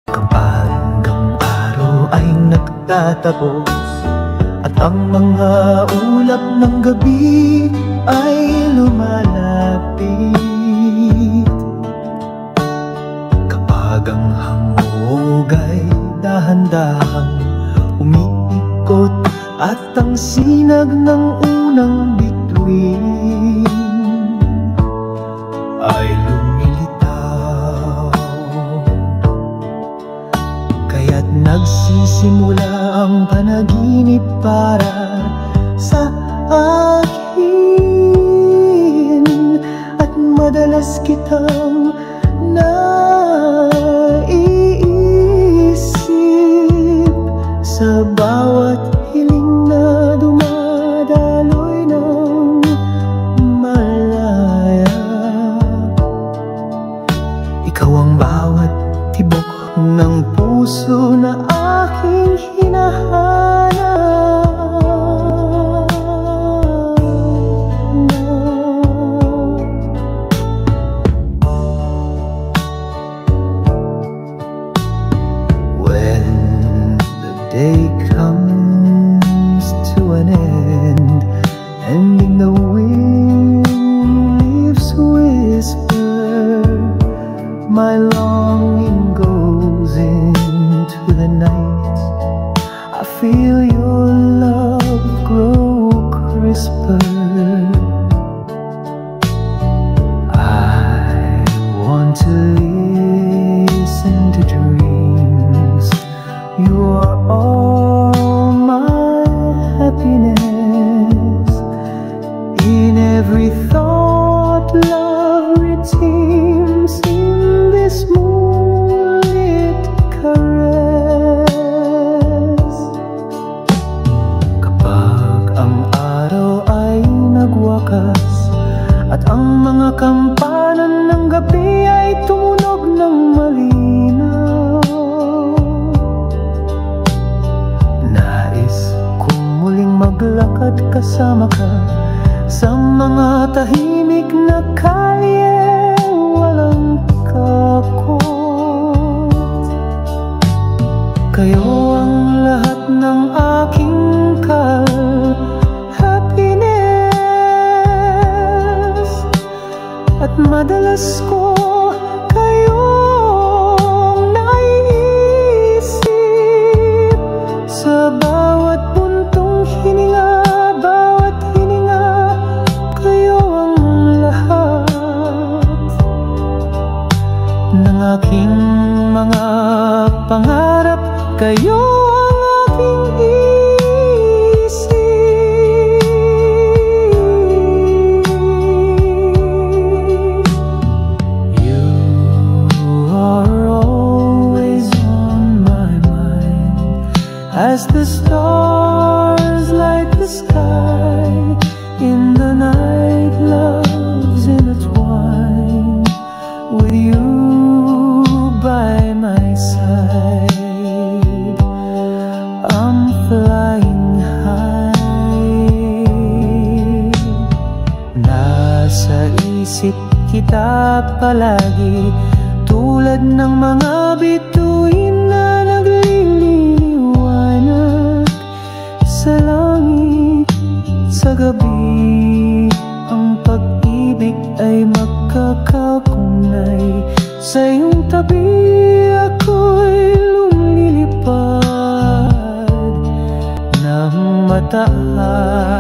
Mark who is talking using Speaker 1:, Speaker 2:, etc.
Speaker 1: Kapag ang araw ay nagtatapos at ang mga ulap ng gabi ay lumalapit, kapag ang hamog ay dahan-dahang umiikot at ang sinag ng unang bituin ay lumilitaw, kaya't nagsisimula ang panaginip para sa akin, at madalas kitang naiisip sa bawat hiling na dumadaloy ng malaya. Ikaw ang bawat tibok ng puso na aking hinahanap. When the day comes to an end and in the wind leaves whisper, my longing goes into the night. I feel your love grow crisper. I want to listen to dreams. You are all my happiness. In every thought, love redeems in this moonlit caress. Kapag ang araw ay nagwakas at ang mga kampanan ng gabi ay tumunog ng malinaw, nais kong muling maglakad kasama ka sa mga tahimik na kalye, walang kakot. Kayo ang lahat ng aking happiness, at madalas ko kayong naiisip sa bawat puntong hininga, bawat hininga. Kayo ang lahat ng aking mga pangarap. Kayo ang aking isip. You are always on my mind, as the stars light the sky. In the night, love's intertwined with you by my side. I'm flying high. Nasa isip kita palagi, tulad ng mga bituin na nagliliwanag sa langit. Sa gabi, ang pag-ibig ay magkakakunay. Sa iyong tabi, ako'y lumilipad ng mataas.